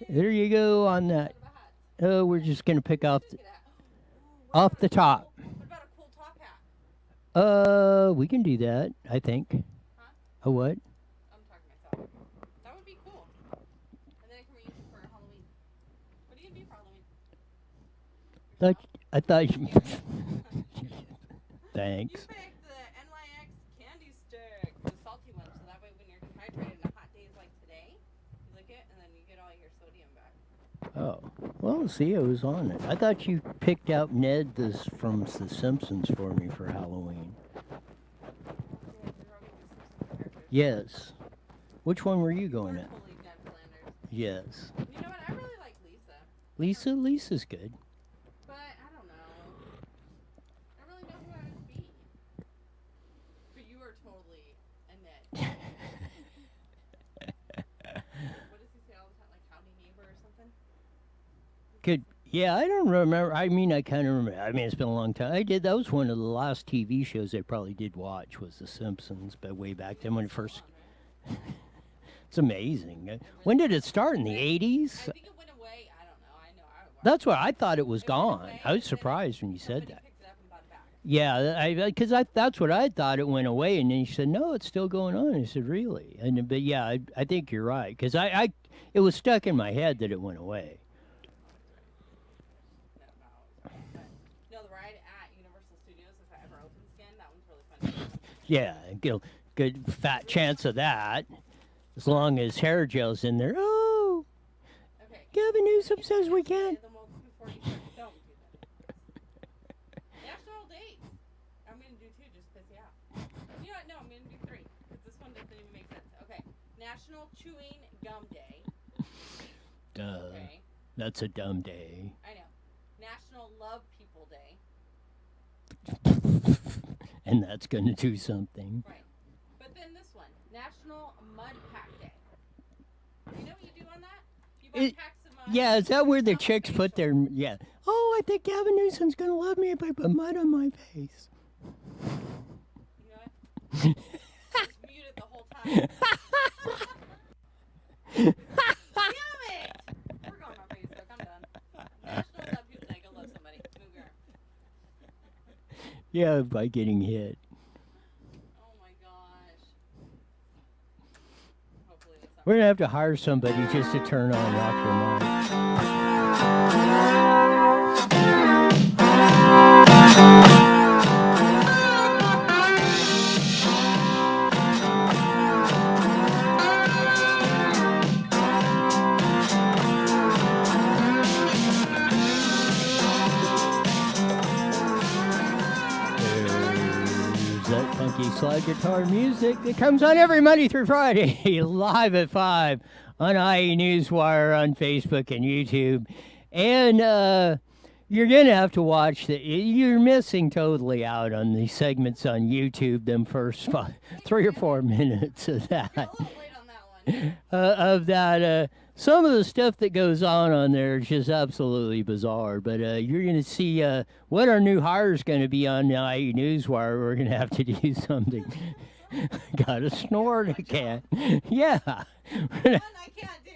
There you go on that. Oh, we're just gonna pick off the top. What about a cool top hat? We can do that. I think. Huh? A what? I'm talking to myself. That would be cool. And then I can reuse it for Halloween. What are you gonna be for Halloween? Like Yourself? I thought. You... You Thanks. picked the NYX candy stick, the salty one, so that way when you're dehydrated on hot days like today, you lick it and then you get all your sodium back. Oh, well, see, it was on it. I thought you picked out Ned this from The Simpsons for me for Halloween. Yes. Which one were you going at? Totally Ned Flanders. Yes. You know what? I really like Lisa, Lisa's good. but I don't know. I really know who I would be. But you are totally a Ned. What does he say all the time? Like howdy neighbor or something? Good. Yeah, I don't remember. I mean, I kind of remember. I mean, it's been a long time. I did. That was one of the last TV shows I probably did watch was The Simpsons, but way back then when it first. It's amazing. When did it start? In the 80s? I think it went away. I don't know. I know. I watched That's what I thought it was It went gone. away, I was and then surprised when you said somebody that. picked it up and brought it back. Yeah, because that's what I thought it went away, and then you said no, it's still going on. I said really, but yeah, I think you're right because it was stuck in my head that it went away. No, not always right. But no, the ride at Universal Studios, if it ever opens again, that one's really fun. Yeah, good fat chance of that, as long as hair gel's in there. Oh, Okay. Gavin Newsom says we can. Say them all before you start. Don't do that. National dates. I'm gonna do two just to piss you out. You know what? No, I'm gonna do three because this one doesn't even make sense. Okay. National Chewing Gum Day. Duh, Okay. that's a dumb day. I know. National Love People Day. And that's gonna do something. Right. But then this one, National Mud Pack Day. You know what you do on that? You buy It- packs of mud. Yeah, is that where the on chicks put their facial. yeah? Oh, I think Gavin Newsom's gonna love me if I put mud on my face. You know what? Just mute it the whole time. Damn it! We're going on Facebook. I'm done. National Love People Day. Go love somebody. Move your arm. Yeah, by getting hit. Oh my gosh. Hopefully that's not. We're gonna have to hire somebody just to turn on and off your mic. There's that funky slide guitar music that comes on every Monday through Friday, live at 5 on IE Newswire on Facebook and YouTube. And you're going to have to watch you're missing totally out on the segments on YouTube, them first 3 or 4 minutes of You're a that. little late on that one. Of that. Some of the stuff that goes on there is just absolutely bizarre. But you're going to see what our new hire is going to be on the IE Newswire. We're going to have to do something. Got to snort again. Yeah. One I can't do.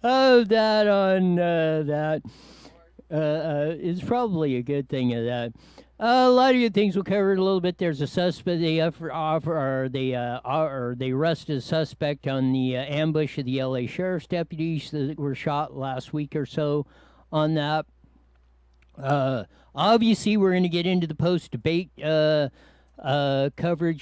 Oh, that on that is probably a good thing of that. A lot of good things we'll cover in a little bit. There's a suspect. They arrested a suspect on the ambush of the L.A. sheriff's deputies that were shot last week or so. On that, obviously, we're going to get into the post-debate coverage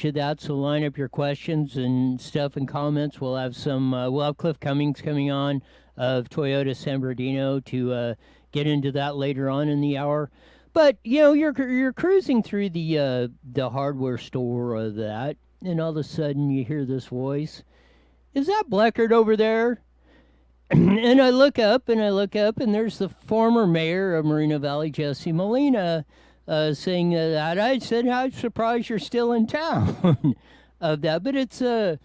of that. So line up your questions and stuff and comments. We'll have some. We'll have Cliff Cummings coming on of Toyota San Bernardino to get into that later on in the hour. But you know, you're cruising through the hardware store of that, and all of a sudden you hear this voice. Is that Bleckert over there? And I look up, and there's the former mayor of Moreno Valley, Jesse Molina, saying that. I said, I'm surprised you're still in town of that. But it's that.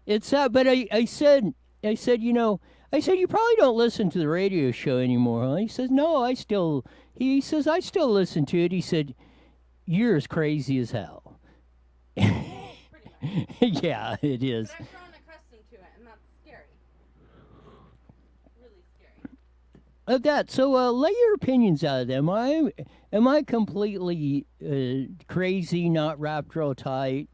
But I said, you know, you probably don't listen to the radio show anymore, huh? He says, no, he says, I still listen to it. He said, you're as crazy as hell. Pretty much. Yeah, it is. But I've grown accustomed to it, and that's scary. of that. So lay your opinions out of them. Am I completely crazy, not wrapped real tight?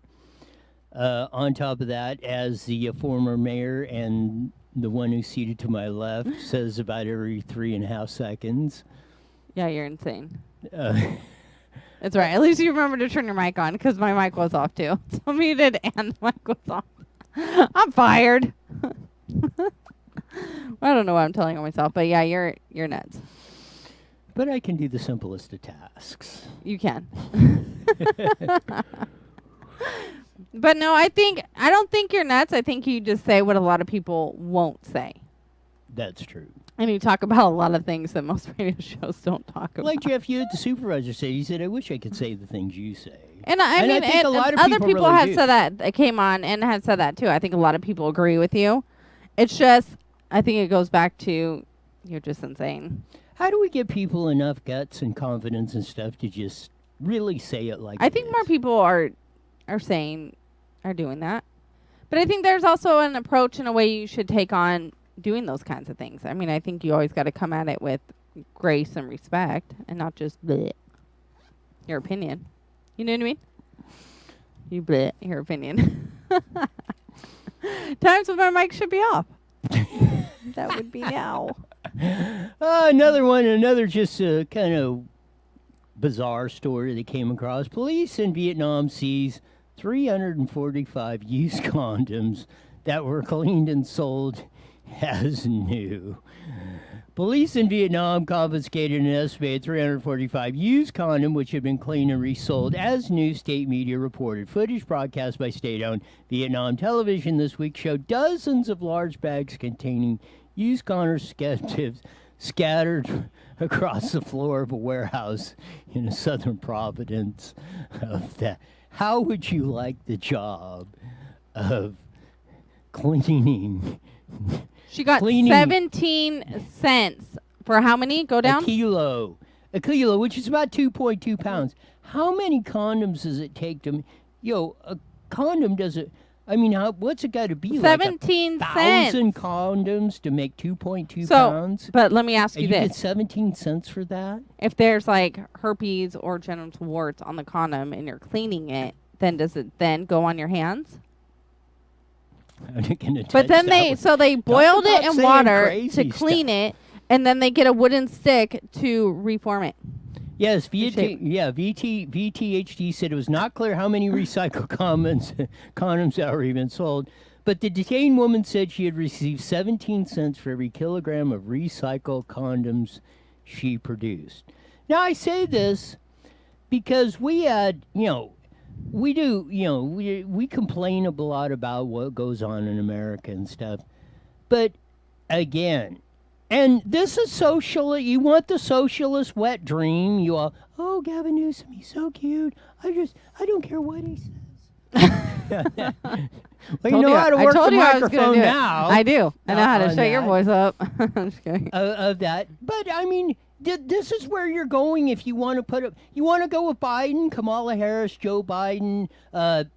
On top of that, as the former mayor and the one who's seated to my left says about every 3.5 seconds. Yeah, you're insane. Uh, That's right. At least you remember to turn your mic on because my mic was off too. So muted and the mic was off. I'm fired. I don't know what I'm telling on myself, but yeah, you're nuts. but I can do the simplest of tasks. You can. But no, I don't think you're nuts. I think you just say what a lot of people won't say. That's true. And you talk about a lot of things that most radio shows don't talk about. Like Jeff Hewitt, the supervisor, said. He said, "I wish I could say the things you say." And I mean, think a lot of other people really have do. said that. They came on and have said that too. I think a lot of people agree with you. It's just, I think it goes back to you're just insane. How do we get people enough guts and confidence and stuff to just really say it like I it think is? more people are doing that. But I think there's also an approach and a way you should take on doing those kinds of things. I mean, I think you always got to come at it with grace and respect and not just bleh, your opinion. You know what I mean? You bleh, your opinion. Times when my mic should be off. That would be now. Another just kind of bizarre story that came across. Police in Vietnam seize 345 used condoms that were cleaned and sold as new. Police in Vietnam confiscated an estimated 345 used condoms which had been cleaned and resold as new, state media reported. Footage broadcast by state-owned Vietnam television this week showed dozens of large bags containing used condoms scattered across the floor of a warehouse in a southern province of that. How would you like the job of cleaning? She got Cleaning 17 cents for how many? Go down. A kilo, which is about 2.2 pounds. How many condoms does it take to? A condom doesn't. I mean, what's it got to be? 17 like cents. 1,000 condoms to make 2.2 So, pounds. but let me ask And you you get this: 17 cents for that? if there's like herpes or genital warts on the condom and you're cleaning it, then does it then go on your hands? I'm not gonna But touch then that one. they boiled it about in saying water crazy to clean it, and then they get a wooden stick to reform it. Yes, shape. VTHD said it was not clear how many recycled condoms that were even sold, but the detained woman said she had received 17 cents for every kilogram of recycled condoms she produced. Now, I say this because we had, we do, we complain a lot about what goes on in America and stuff, but again, and this is social. You want the socialist wet dream. You all, oh, Gavin Newsom, he's so cute. I don't care what he says. Well, you know how to work the microphone now. I do. I know how to on shut your that. voice up. I'm just kidding. Of that. But I mean, this is where you're going if you want to you want to go with Biden, Kamala Harris, Joe Biden,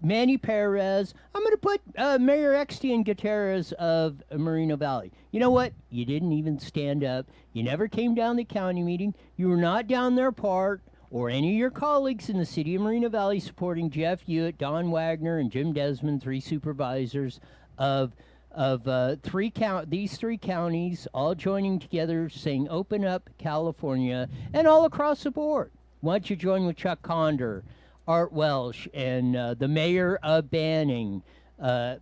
Manny Perez. I'm going to put Mayor Extian Gutierrez of Moreno Valley. You know what? You didn't even stand up. You never came down the county meeting. You were not down their part, or any of your colleagues in the city of Moreno Valley supporting Jeff Hewitt, Don Wagner, and Jim Desmond, 3 supervisors of these 3 counties all joining together saying open up California and all across the board. Why don't you join with Chuck Conder, Art Welsh, and the mayor of Banning, and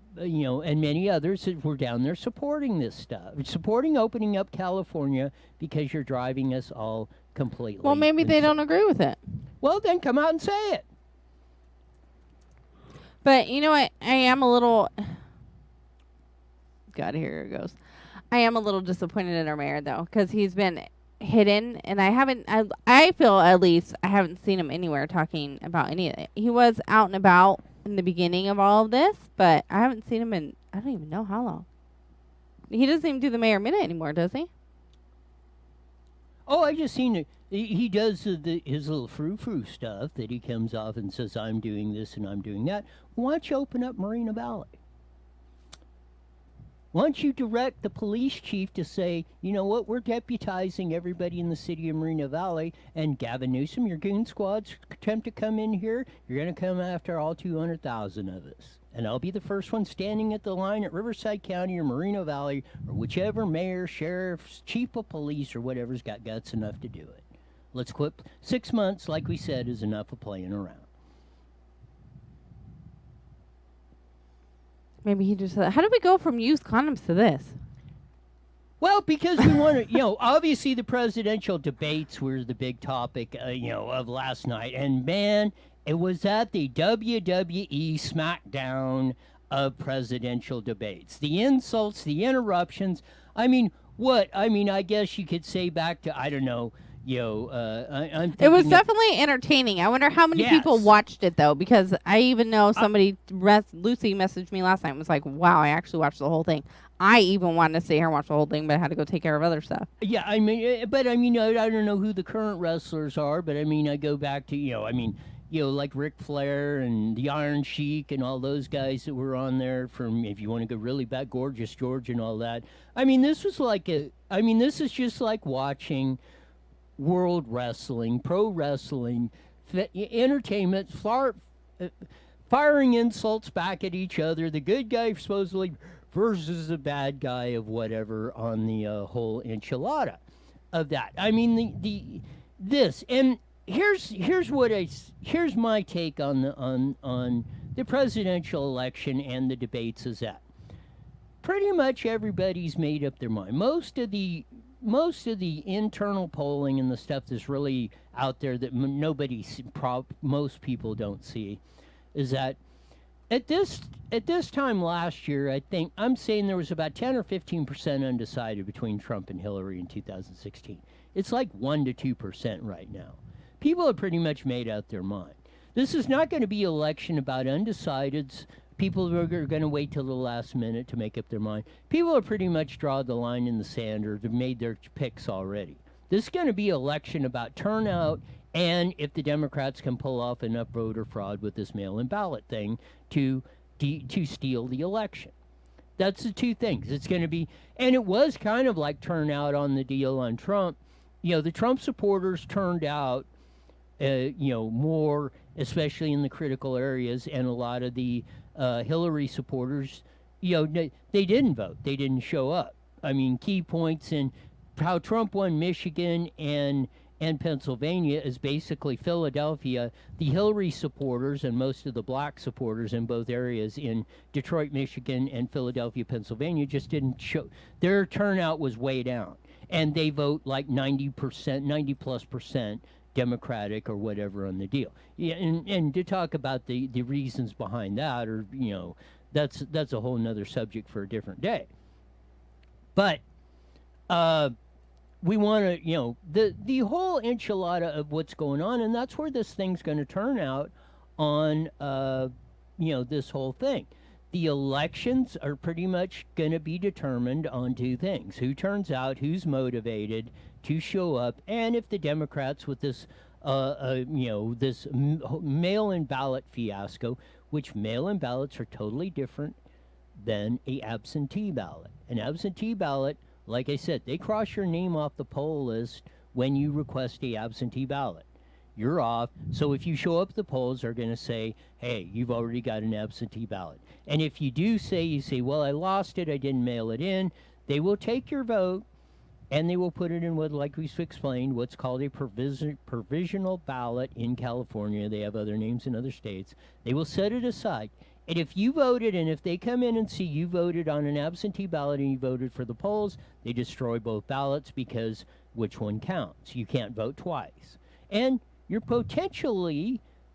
many others that were down there supporting this stuff, supporting opening up California because you're driving us all completely. Well, maybe they insane. don't agree with it. Well, then come out and say it. But you know what? I am a little. God, here it goes. I am a little disappointed in our mayor though, because he's been hidden, and I feel at least I haven't seen him anywhere talking about any of it. He was out and about in the beginning of all of this, but I haven't seen him in I don't even know how long. He doesn't even do the mayor minute anymore, does he? Oh, I just seen it. He does his little frou-frou stuff that he comes off and says, I'm doing this and I'm doing that. Why don't you open up Moreno Valley? Why don't you direct the police chief to say, you know what, we're deputizing everybody in the city of Moreno Valley, and Gavin Newsom, your goon squads attempt to come in here, you're going to come after all 200,000 of us. And I'll be the first one standing at the line at Riverside County or Moreno Valley, or whichever mayor, sheriff, chief of police, or whatever's got guts enough to do it. Let's quit. 6 months, like we said, is enough of playing around. Maybe he just said, how did we go from used condoms to this? Well, because we want to, obviously the presidential debates were the big topic, of last night. And man, it was at the WWE SmackDown of presidential debates. The insults, the interruptions. I mean, what? I mean, I guess you could say back to, I don't know, I'm It was thinking of- definitely entertaining. I wonder how many people Yes. watched it, though, because I even know somebody, Lucy messaged me last night and was like, wow, I actually watched the whole thing. I even wanted to stay here and watch the whole thing, but I had to go take care of other stuff. Yeah, I mean, but I mean, I don't know who the current wrestlers are, but I mean, I go back to, like Ric Flair and the Iron Sheik and all those guys that were on there from, if you want to go really back, Gorgeous George and all that. I mean, this is just like watching world wrestling, pro wrestling, entertainment, firing insults back at each other. The good guy supposedly versus the bad guy of whatever on the whole enchilada of that. I mean this and here's my take on the presidential election and the debates is that pretty much everybody's made up their mind. Most of the internal polling and the stuff that's really out there that most people don't see is that at this time last year, I think I'm saying there was about 10 or 15% undecided between Trump and Hillary in 2016. It's like 1 to 2% right now. People have pretty much made out their mind. This is not going to be an election about undecideds. People are going to wait till the last minute to make up their mind. People have pretty much drawn the line in the sand or they've made their picks already. This is going to be an election about turnout and if the Democrats can pull off enough voter fraud with this mail-in ballot thing to steal the election. That's the two things. It's going to be, and it was kind of like turnout on the deal on Trump. The Trump supporters turned out, more, especially in the critical areas, and a lot of the Hillary supporters, they didn't vote. They didn't show up. I mean, key points in how Trump won Michigan and Pennsylvania is basically Philadelphia. The Hillary supporters and most of the black supporters in both areas in Detroit, Michigan, and Philadelphia, Pennsylvania just didn't show. Their turnout was way down. And they vote like 90%, 90 plus percent Democratic or whatever on the deal. Yeah, and to talk about the reasons behind that, or that's a whole nother subject for a different day. But we want to, the whole enchilada of what's going on, and that's where this thing's going to turn out on, this whole thing. The elections are pretty much going to be determined on two things: who turns out, who's motivated to show up, and if the Democrats with this, this mail-in ballot fiasco, which mail-in ballots are totally different than a absentee ballot. An absentee ballot, like I said, they cross your name off the poll list when you request a absentee ballot. You're off. So if you show up at the polls, they're going to say, hey, you've already got an absentee ballot. And if you do say, well, I lost it, I didn't mail it in, they will take your vote and they will put it in what, like we've explained, what's called a provisional ballot in California. They have other names in other states. They will set it aside. And if you voted, and if they come in and see you voted on an absentee ballot and you voted for the polls, they destroy both ballots because which one counts? You can't vote twice. And you're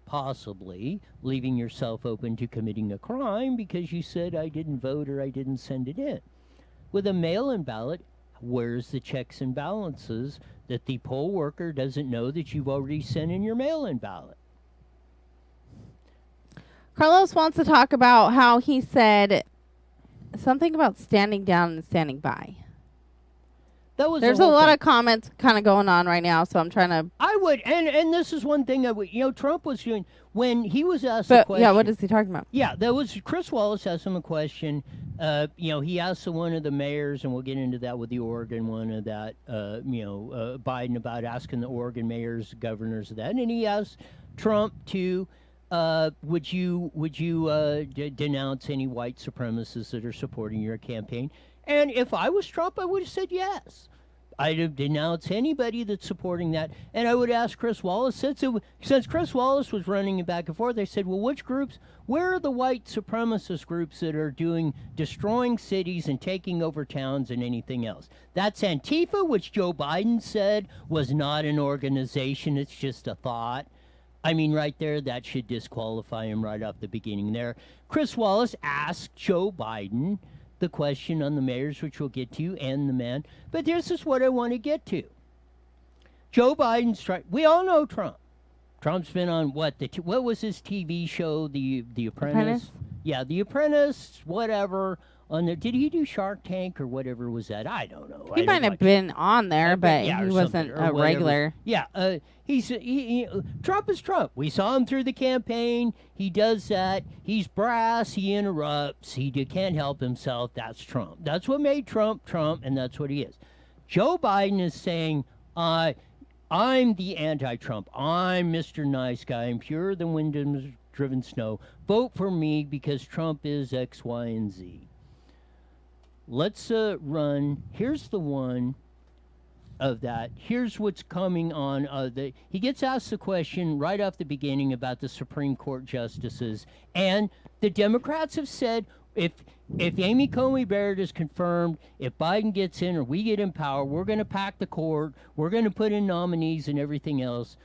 possibly leaving yourself open to committing a crime because you said I didn't vote or I didn't send it in. With a mail-in ballot, where's the checks and balances that the poll worker doesn't know that you've already sent in your mail-in ballot? Carlos wants to talk about how he said something about standing down and standing by. That was There's the a whole lot thing. of comments kind of going on right now, so I'm trying to. I would, and this is one thing I would, Trump was doing when he was asked the But question. yeah, what is he talking about? Yeah, there was Chris Wallace asked him a question. He asked one of the mayors, and we'll get into that with the Oregon one of that. Biden about asking the Oregon mayors, governors of that, and then he asked Trump to, would you denounce any white supremacists that are supporting your campaign? And if I was Trump, I would have said yes. I'd have denounced anybody that's supporting that. And I would ask Chris Wallace, since Chris Wallace was running it back and forth, I said, well, where are the white supremacist groups that are destroying cities and taking over towns and anything else? That's Antifa, which Joe Biden said was not an organization, it's just a thought. I mean, right there, that should disqualify him right off the beginning there. Chris Wallace asked Joe Biden the question on the mayors, which we'll get to, and the man. But this is what I want to get to. Joe Biden's we all know Trump. Trump's been on what was his TV show? The Apprentice? Yeah, The Apprentice, whatever. Did he do Shark Tank or whatever was that? I don't know. He might have been on there, but he wasn't a regular. Yeah, Trump is Trump. We saw him through the campaign. He does that. He's brass. He interrupts. He can't help himself. That's Trump. That's what made Trump Trump, and that's what he is. Joe Biden is saying, I'm the anti-Trump. I'm Mr. Nice Guy. I'm purer than wind-driven snow. Vote for me because Trump is X, Y, and Z. Let's run. Here's the one of that. Here's what's coming on. He gets asked the question right off the beginning about the Supreme Court justices, and the Democrats have said if Amy Coney Barrett is confirmed, if Biden gets in or we get in power, we're going to pack the court. We're going to put in nominees and everything else.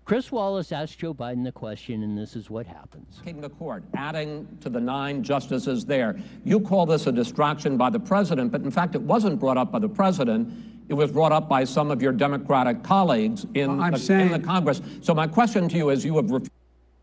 Chris Wallace asked Joe Biden the question, and this is what happens. The court, adding to the 9 justices there. You call this a distraction by the president, but in fact, it wasn't brought up by the president. It was brought up by some of your Democratic colleagues in the Congress. So my question to you is, you have refused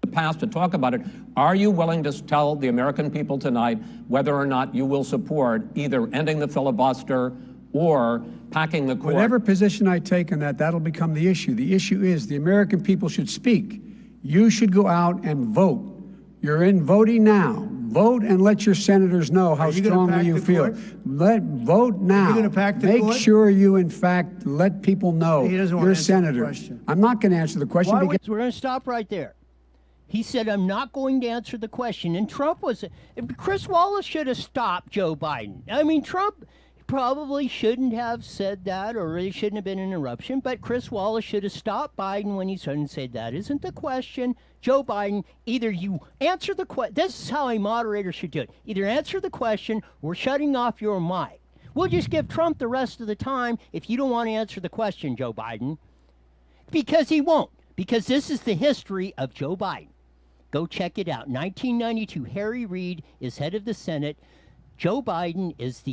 in the past to talk about it. Are you willing to tell the American people tonight whether or not you will support either ending the filibuster or packing the court? Whatever position I take on that, that'll become the issue. The issue is the American people should speak. You should go out and vote. You're in voting now. Vote and let your senators know how strongly you feel. Vote now. Are you going to pack the court? Make sure you, in fact, let people know He doesn't want you're a to answer the senator. question. I'm not going to answer the question. We're going to stop right there. He said, I'm not going to answer the question. And Chris Wallace should have stopped Joe Biden. I mean, Trump probably shouldn't have said that, or it shouldn't have been an interruption, but Chris Wallace should have stopped Biden when he started and said, that isn't the question. Joe Biden, either you answer the question. This is how a moderator should do it. Either answer the question or shutting off your mic. We'll just give Trump the rest of the time if you don't want to answer the question, Joe Biden. Because he won't. Because this is the history of Joe Biden. Go check it out. 1992, Harry Reid is head of the Senate. Joe Biden is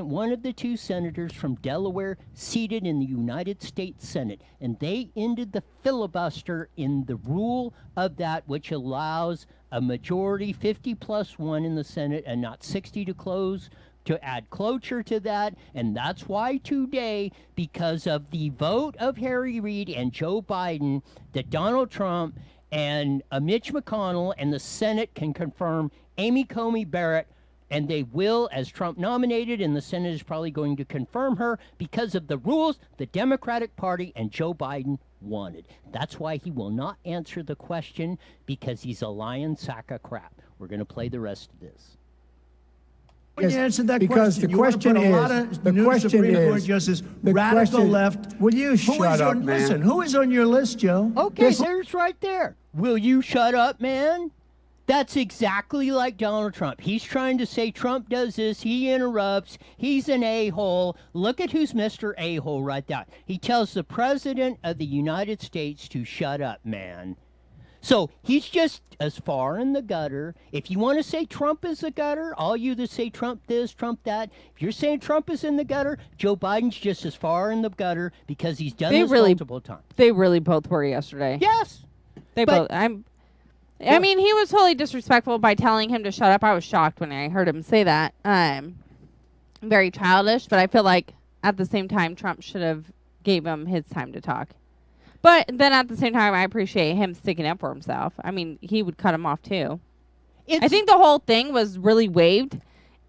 one of the 2 senators from Delaware seated in the United States Senate. And they ended the filibuster in the rule of that, which allows a majority, 50+1 in the Senate, and not 60 to add cloture to that. And that's why today, because of the vote of Harry Reid and Joe Biden, that Donald Trump and Mitch McConnell and the Senate can confirm Amy Coney Barrett. And they will, as Trump nominated, and the Senate is probably going to confirm her because of the rules the Democratic Party and Joe Biden wanted. That's why he will not answer the question, because he's a lying sack of crap. We're going to play the rest of this. When you answered that because question, the question you want to put a is, lot of the new question Supreme Court is, justices, the radical question- left. Will you shut up, man? Listen, who is on your list, Joe? Okay, there's right there. Will you shut up, man? That's exactly like Donald Trump. He's trying to say Trump does this. He interrupts. He's an a-hole. Look at who's Mr. A-hole right there. He tells the President of the United States to shut up, man. So he's just as far in the gutter. If you want to say Trump is the gutter, all you that say Trump this, Trump that, if you're saying Trump is in the gutter, Joe Biden's just as far in the gutter because he's done this multiple times. They really both were yesterday. Yes. They both. I mean, he was totally disrespectful by telling him to shut up. I was shocked when I heard him say that. Very childish, but I feel like at the same time, Trump should have gave him his time to talk. But then at the same time, I appreciate him sticking up for himself. I mean, he would cut him off too. I think the whole thing was really waived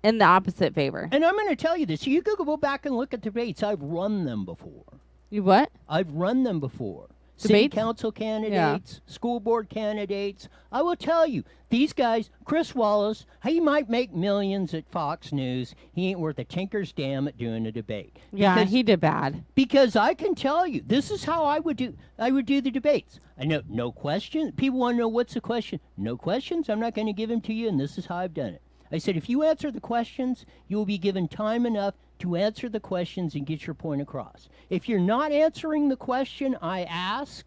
in the opposite favor. And I'm going to tell you this. You could go back and look at debates. I've run them before. You what? I've run them before. City Debates? council candidates, school board candidates. I will tell you, these guys, Chris Wallace, he might make millions at Fox News. He ain't worth a tinker's damn at doing a debate. Yeah, Because- he did bad. Because I can tell you, this is how I would do the debates. I know no question. People want to know what's the question. No questions. I'm not going to give them to you, and this is how I've done it. I said, if you answer the questions, you will be given time enough to answer the questions and get your point across. If you're not answering the question I ask,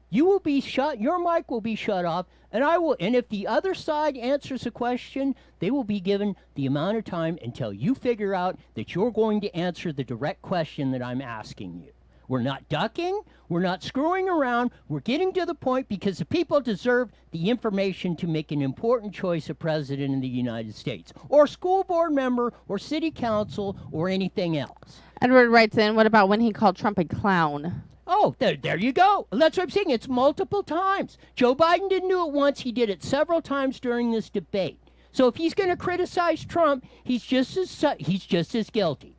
you will be shut. Your mic will be shut off, and I will. And if the other side answers a question, they will be given the amount of time until you figure out that you're going to answer the direct question that I'm asking you. We're not ducking. We're not screwing around. We're getting to the point because the people deserve the information to make an important choice of president in the United States, or school board member, or city council, or anything else. Edward writes in, what about when he called Trump a clown? Oh, there you go. That's what I'm saying. It's multiple times. Joe Biden didn't do it once. He did it several times during this debate. So if he's going to criticize Trump, he's just as guilty.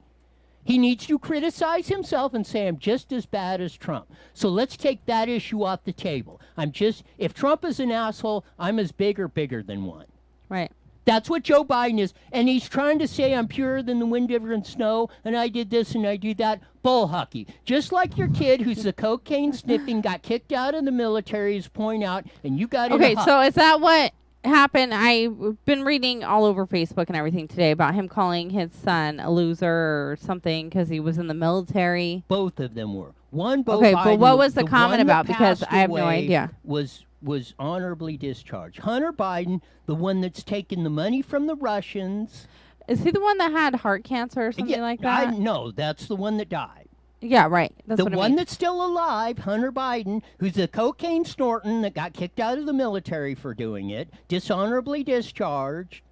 He needs to criticize himself and say, I'm just as bad as Trump. So let's take that issue off the table. If Trump is an asshole, I'm as big or bigger than one. Right. That's what Joe Biden is. And he's trying to say I'm purer than the wind, river, and snow, and I did this and I do that. Bull hockey. Just like your kid who's the cocaine sniffing, got kicked out of the military, is point out, and you got Okay, so is that what happened? I've been reading all over Facebook and everything today about him calling his son a loser or something because he was in the military. Both of them were. One, Bo Okay, Biden, but what was the comment one that about? Because passed I have no away idea. Was honorably discharged. Hunter Biden, the one that's taken the money from the Russians. Is he the one that had heart cancer or something like that? No, that's the one that died. Yeah, right. That's The what I one mean. that's still alive, Hunter Biden, who's the cocaine snorting that got kicked out of the military for doing it, dishonorably discharged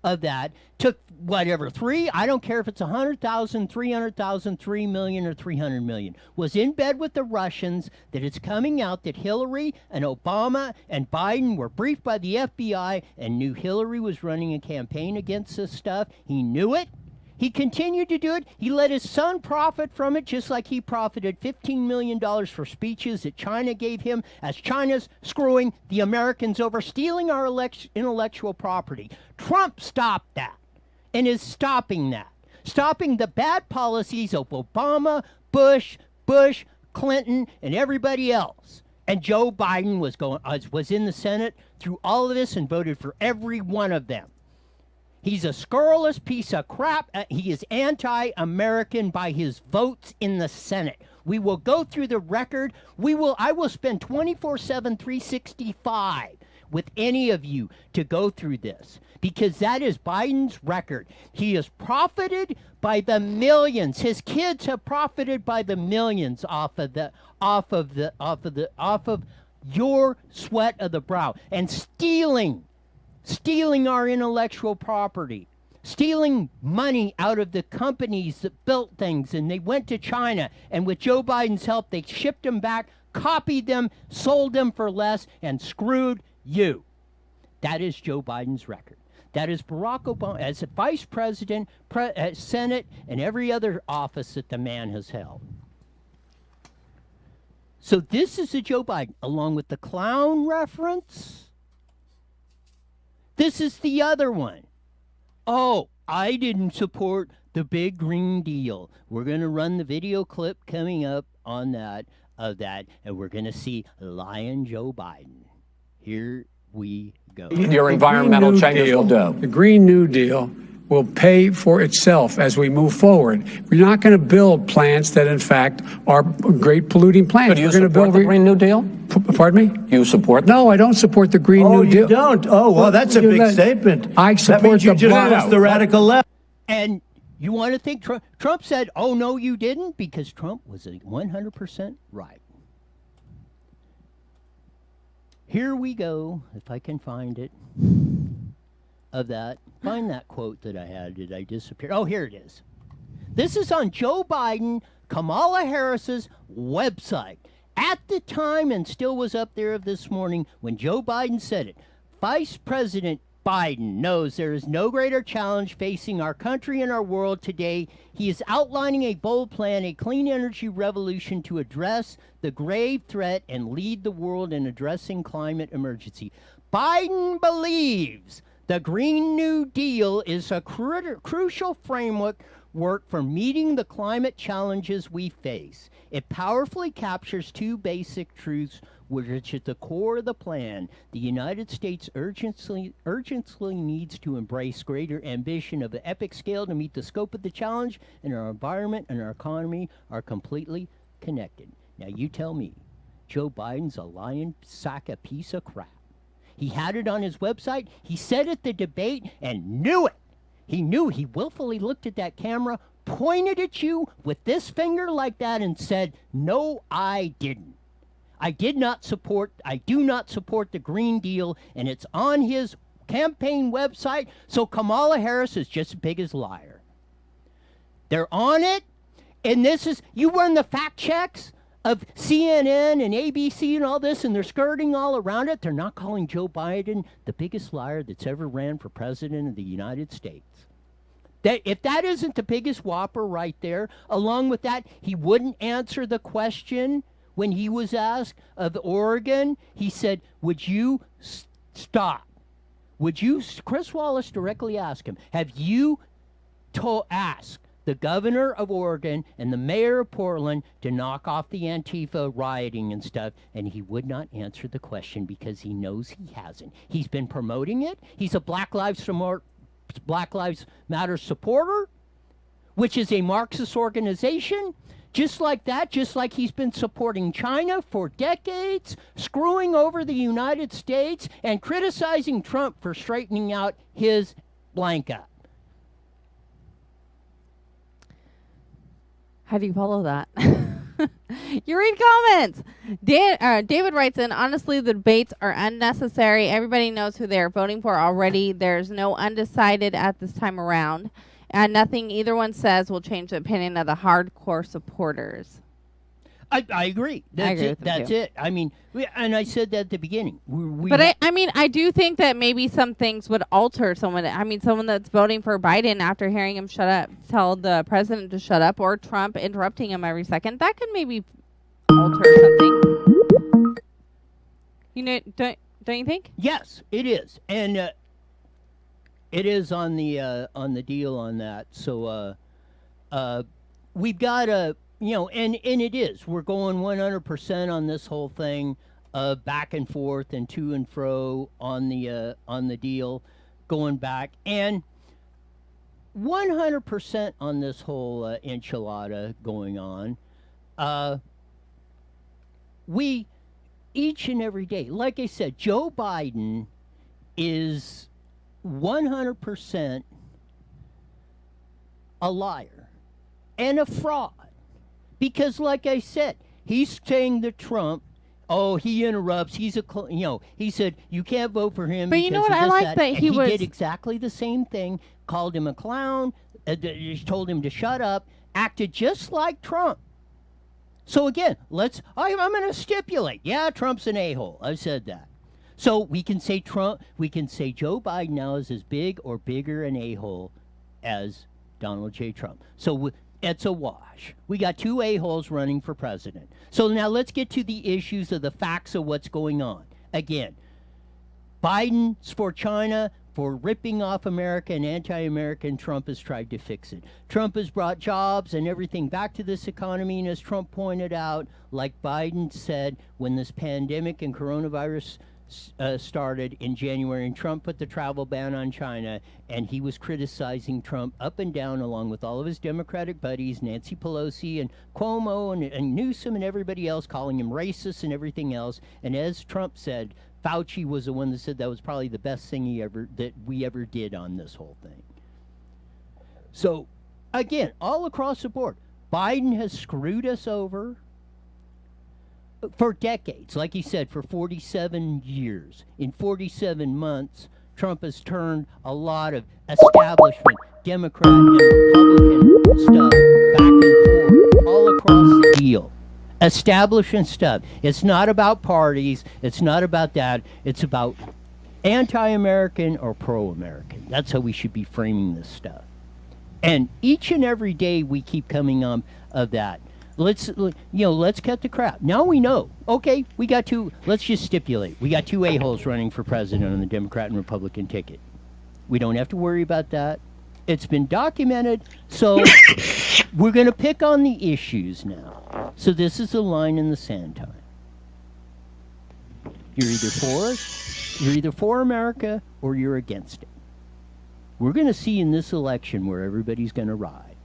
of that, took whatever, I don't care if it's 100,000, 300,000, 3 million, or 300 million, was in bed with the Russians, that it's coming out that Hillary and Obama and Biden were briefed by the FBI and knew Hillary was running a campaign against this stuff. He knew it. He continued to do it. He let his son profit from it, just like he profited $15 million for speeches that China gave him, as China's screwing the Americans over, stealing our intellectual property. Trump stopped that and is stopping that, stopping the bad policies of Obama, Bush, Clinton, and everybody else. And Joe Biden was in the Senate through all of this and voted for every one of them. He's a scurrilous piece of crap. He is anti-American by his votes in the Senate. We will go through the record. I will spend 24/7, 365 with any of you to go through this, because that is Biden's record. He has profited by the millions. His kids have profited by the millions off of your sweat of the brow, and stealing our intellectual property, stealing money out of the companies that built things, and they went to China, and with Joe Biden's help, they shipped them back, copied them, sold them for less, and screwed you. That is Joe Biden's record. That is Barack Obama as a vice president, Senate, and every other office that the man has held. So this is a Joe Biden, along with the clown reference. This is the other one. Oh, I didn't support the big green deal. We're going to run the video clip coming up on that, and we're going to see Lion Joe Biden. Here we go. Your environmental changes will do. The Green New Deal will pay for itself as we move forward. We're not going to build plants that, in fact, are great polluting plants. So do you We're going to support build the Green New Deal? Pardon me? Do you support No, I don't support the Green New Deal. You don't? Oh, well, that's a big statement. I That support means you the just block. lost the radical left. And you want to think Trump said, oh, no, you didn't? Because Trump was 100% right. Here we go, if I can find it, of that. Find that quote that I had. Did I disappear? Oh, here it is. This is on Joe Biden, Kamala Harris's website. At the time, and still was up there this morning when Joe Biden said it, Vice President Biden knows there is no greater challenge facing our country and our world today. He is outlining a bold plan, a clean energy revolution to address the grave threat and lead the world in addressing climate emergency. Biden believes the Green New Deal is a crucial framework for meeting the climate challenges we face. It powerfully captures two basic truths which is at the core of the plan. The United States urgently needs to embrace greater ambition of an epic scale to meet the scope of the challenge, and our environment and our economy are completely connected. Now you tell me, Joe Biden's a lying sack of piece of crap. He had it on his website. He said at the debate and knew it. He knew. He willfully looked at that camera, pointed at you with this finger like that and said, no, I didn't. I do not support the Green Deal, and it's on his campaign website, so Kamala Harris is just as big as a liar. They're on it, and you run the fact checks of CNN and ABC and all this, and they're skirting all around it. They're not calling Joe Biden the biggest liar that's ever ran for president of the United States. If that isn't the biggest whopper right there, along with that, he wouldn't answer the question when he was asked of Oregon. He said, would you stop? Chris Wallace directly asked him, have you asked the governor of Oregon and the mayor of Portland to knock off the Antifa rioting and stuff? And he would not answer the question because he knows he hasn't. He's been promoting it. He's a Black Lives Matter supporter, which is a Marxist organization. Just like that, just like he's been supporting China for decades, screwing over the United States, and criticizing Trump for straightening out his blank up. How do you follow that? You read comments. David writes in, honestly, the debates are unnecessary. Everybody knows who they're voting for already. There's no undecided at this time around. And nothing either one says will change the opinion of the hardcore supporters. I agree. That's it. I mean, and I said that at the beginning. I do think that maybe some things would alter someone. I mean, someone that's voting for Biden after hearing him tell the president to shut up, or Trump interrupting him every second, that could maybe alter something. You know, don't you think? Yes, it is, and it is on the deal on that. So we've got a. And it is. We're going 100% on this whole thing, back and forth and to and fro on the deal, going back, and 100% on this whole enchilada going on. We each and every day, like I said, Joe Biden is 100% a liar and a fraud. Because, like I said, he's saying that Trump, he interrupts. He said you can't vote for him. But you know what? I like that he did exactly the same thing. Called him a clown. Told him to shut up. Acted just like Trump. So again, I'm going to stipulate. Yeah, Trump's an a-hole. I've said that. So we can say Trump. We can say Joe Biden now is as big or bigger an a-hole as Donald J. Trump. So. It's a wash. We got two a-holes running for president. So now let's get to the issues of the facts of what's going on. Again, Biden's for China, for ripping off America and anti-American. Trump has tried to fix it. Trump has brought jobs and everything back to this economy, and as Trump pointed out, like Biden said, when this pandemic and coronavirus started in January, and Trump put the travel ban on China, and he was criticizing Trump up and down along with all of his Democratic buddies, Nancy Pelosi and Cuomo and Newsom and everybody else, calling him racist and everything else. And as Trump said, Fauci was the one that said that was probably the best thing we ever did on this whole thing. So again, all across the board, Biden has screwed us over for decades. Like he said, for 47 years. In 47 months, Trump has turned a lot of establishment Democrat and Republican stuff back and forth all across the deal. Establishment stuff. It's not about parties. It's not about that. It's about anti-American or pro-American. That's how we should be framing this stuff. And each and every day we keep coming on of that. Let's cut the crap. Now we know. Okay, we got two. Let's just stipulate. We got two a-holes running for president on the Democrat and Republican ticket. We don't have to worry about that. It's been documented. So we're going to pick on the issues now. So this is the line in the sand time. You're either for us, you're either for America, or you're against it. We're going to see in this election where everybody's going to ride.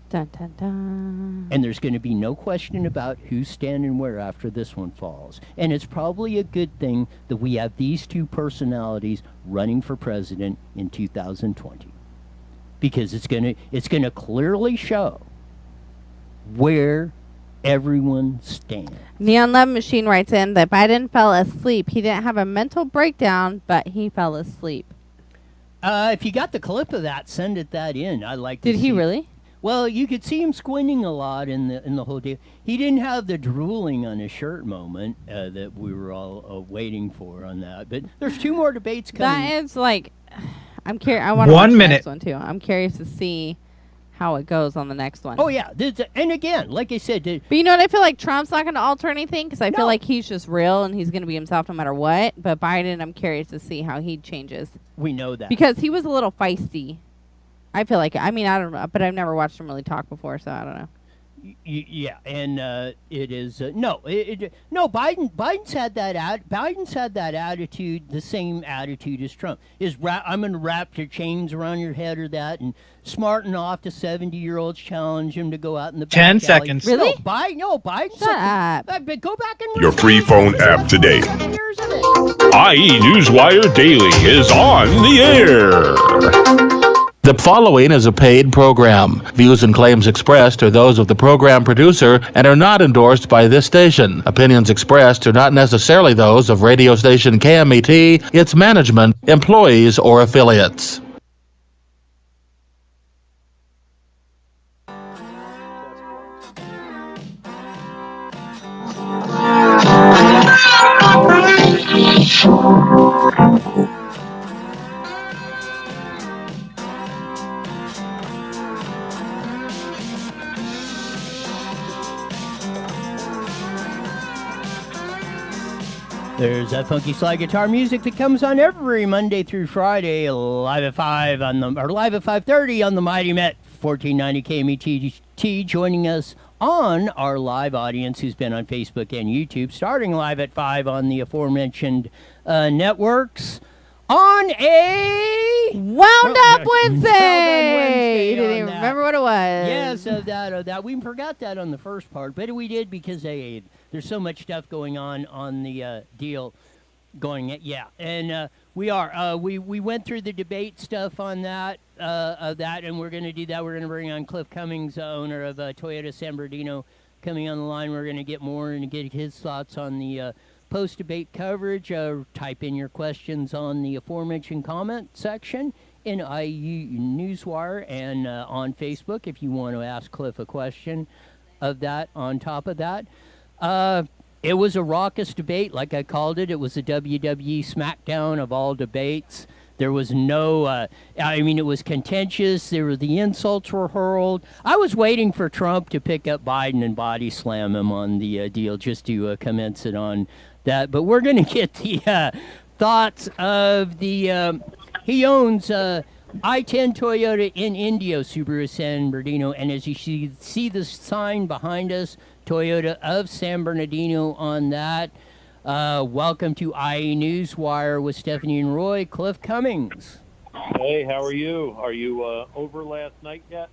Dun, dun, dun. And there's going to be no question about who's standing where after this one falls. And it's probably a good thing that we have these two personalities running for president in 2020. Because it's going to clearly show where everyone stands. Neon Love Machine writes in that Biden fell asleep. He didn't have a mental breakdown, but he fell asleep. If you got the clip of that, send that in. I'd like to Did he really? Well, you could see him squinting a lot in the whole deal. He didn't have the drooling on his shirt moment that we were all waiting for on that. But there's two more debates coming. That is like, I'm curious. I want to watch the next one too. I'm curious to see how it goes on the next one. Oh yeah, and again, like I said, but you know what? I feel like Trump's not going to alter anything because I No. feel like he's just real and he's going to be himself no matter what. But Biden, I'm curious to see how he changes we know that. because he was a little feisty. I feel like, I mean, I don't know, but I've never watched him really talk before, so I don't know. Yeah, and it is no. Biden's had that attitude, the same attitude as Trump. I'm going to wrap your chains around your head or that, and smarten off to 70-year-olds, challenge him to go out in the 10 back alley. seconds. Really? Biden's Shut up. But go back and Your free phone app today. Years of it. IE Newswire Daily is on the air. The following is a paid program. Views and claims expressed are those of the program producer and are not endorsed by this station. Opinions expressed are not necessarily those of radio station KMET, its management, employees, or affiliates. There's that funky slide guitar music that comes on every Monday through Friday, live at 5:30 on the Mighty Met 1490 KMET. Joining us on our live audience, who's been on Facebook and YouTube, starting live at 5 on the aforementioned networks. On a Wound Up Wednesday! You didn't on even that. remember what it was. Yes, of that. We forgot that on the first part, but we did because there's so much stuff going on the deal going. Yeah, and we are. We went through the debate stuff on that, and we're going to do that. We're going to bring on Cliff Cummings, owner of Toyota San Bernardino, coming on the line. We're going to get more and get his thoughts on the post-debate coverage. Type in your questions on the aforementioned comment section in IU Newswire and on Facebook if you want to ask Cliff a question of that. On top of that, it was a raucous debate, like I called it. It was a WWE SmackDown of all debates. There was no, it was contentious. The insults were hurled. I was waiting for Trump to pick up Biden and body slam him on the deal just to commence it on that. But we're going to get the thoughts of the, he owns I-10 Toyota in Indio, Subaru San Bernardino. And as you see the sign behind us, Toyota of San Bernardino on that. Welcome to IE Newswire with Stephanie and Roy. Cliff Cummings. Hey, how are you? Are you over last night yet?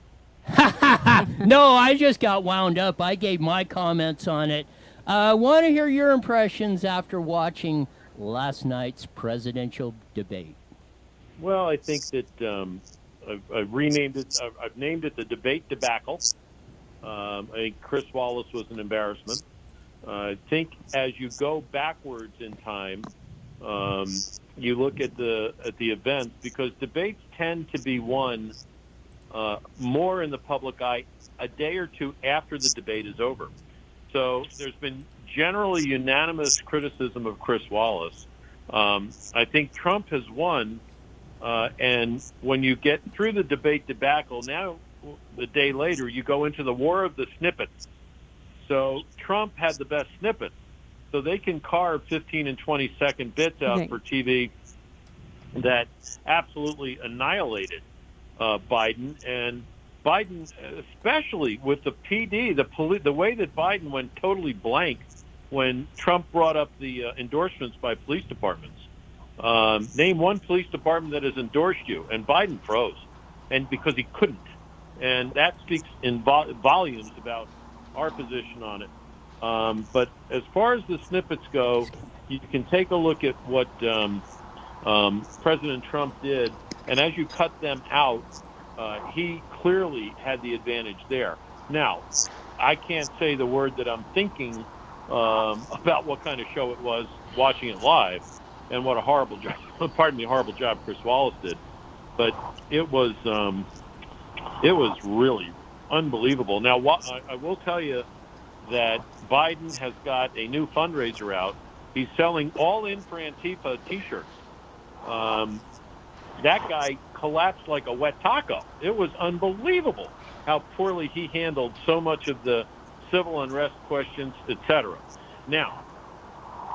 No, I just got wound up. I gave my comments on it. I want to hear your impressions after watching last night's presidential debate. Well, I think that I've renamed it. I've named it the debate debacle. I think Chris Wallace was an embarrassment. I think as you go backwards in time, you look at the events, because debates tend to be won more in the public eye a day or two after the debate is over. So there's been generally unanimous criticism of Chris Wallace. I think Trump has won, and when you get through the debate debacle, now the day later you go into the war of the snippets. So Trump had the best snippets, so they can carve 15 and 20-second bits out for TV that absolutely annihilated Biden. And Biden, especially with the PD, the way that Biden went totally blank when Trump brought up the endorsements by police departments. Name one police department that has endorsed you, and Biden froze, and because he couldn't. And that speaks in volumes about our position on it. But as far as the snippets go, you can take a look at what President Trump did, and as you cut them out, he clearly had the advantage there. Now, I can't say the word that I'm thinking about what kind of show it was watching it live, and what a horrible job, horrible job Chris Wallace did. But it was really unbelievable. Now, I will tell you that Biden has got a new fundraiser out. He's selling All In for Antifa T-shirts. That guy collapsed like a wet taco. It was unbelievable how poorly he handled so much of the civil unrest questions, etc. Now,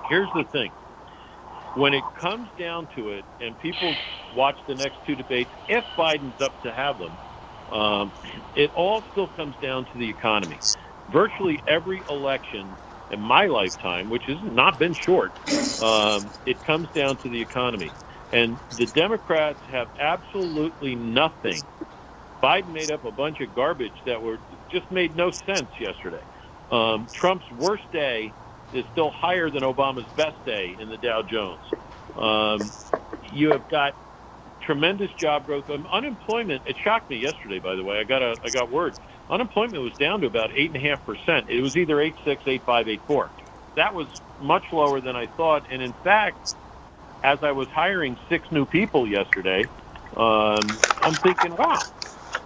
here's the thing. When it comes down to it, and people watch the next two debates, if Biden's up to have them, it all still comes down to the economy. Virtually every election in my lifetime, which has not been short, it comes down to the economy. And the Democrats have absolutely nothing. Biden made up a bunch of garbage that just made no sense yesterday. Trump's worst day is still higher than Obama's best day in the Dow Jones. You have got tremendous job growth. Unemployment, it shocked me yesterday, by the way. I got word. Unemployment was down to about 8.5%. It was either 8.6, 8.5, 8.4. That was much lower than I thought. And in fact, as I was hiring 6 new people yesterday, I'm thinking, wow,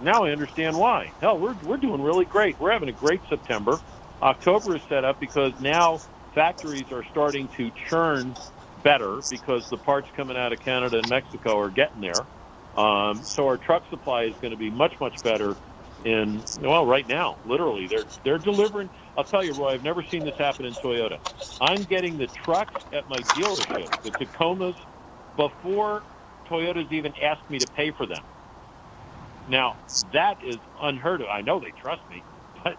now I understand why. Hell, we're doing really great. We're having a great September. October is set up because now factories are starting to churn better because the parts coming out of Canada and Mexico are getting there. So our truck supply is going to be much, much better right now, literally. They're delivering. I'll tell you, Roy, I've never seen this happen in Toyota. I'm getting the trucks at my dealership, the Tacomas, before Toyota's even asked me to pay for them. Now, that is unheard of. I know they trust me, but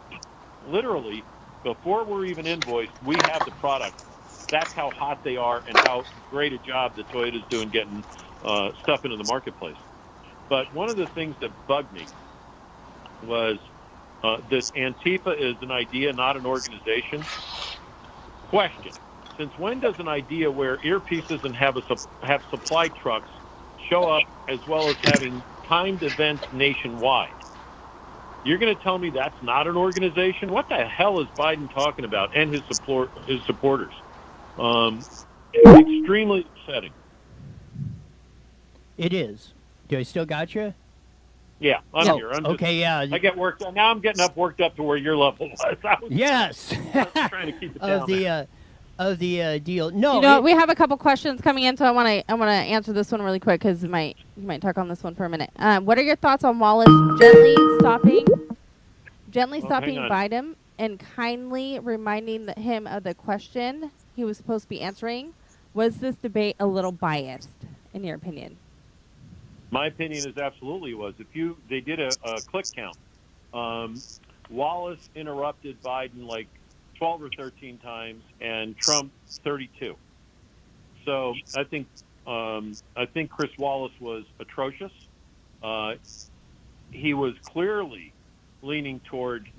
literally, before we're even invoiced, we have the product. That's how hot they are and how great a job that Toyota's doing getting stuff into the marketplace. But one of the things that bugged me was this Antifa is an idea, not an organization. Question: since when does an idea wear earpieces and have supply trucks show up, as well as having timed events nationwide? You're going to tell me that's not an organization? What the hell is Biden talking about, and his supporters? Extremely upsetting. It is. Do I still got you? Yeah, I'm here. I get worked up. Now I'm getting worked up to where your level was. Yes. I was trying to keep it down. Of the deal. No, you know, we have a couple questions coming in, so I want to answer this one really quick because you might talk on this one for a minute. What are your thoughts on Wallace gently stopping Biden and kindly reminding him of the question he was supposed to be answering? Was this debate a little biased, in your opinion? My opinion is absolutely it was. They did a click count. Wallace interrupted Biden like 12 or 13 times, and Trump 32. So I think Chris Wallace was atrocious. He was clearly leaning toward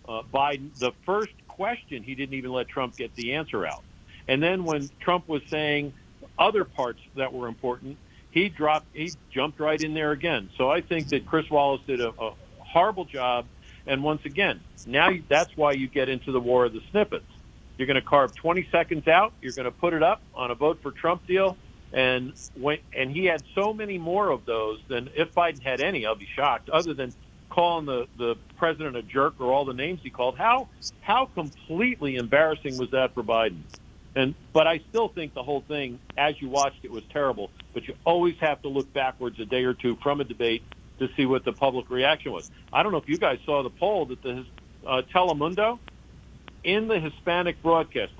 Biden. The first question, he didn't even let Trump get the answer out. And then when Trump was saying other parts that were important, he jumped right in there again. So I think that Chris Wallace did a horrible job. And once again, now that's why you get into the war of the snippets. You're going to carve 20 seconds out. You're going to put it up on a vote for Trump deal. And he had so many more of those than if Biden had any, I'll be shocked, other than calling the president a jerk or all the names he called. How completely embarrassing was that for Biden? But I still think the whole thing, as you watched it, was terrible. But you always have to look backwards a day or two from a debate to see what the public reaction was. I don't know if you guys saw the poll that the Telemundo, in the Hispanic broadcast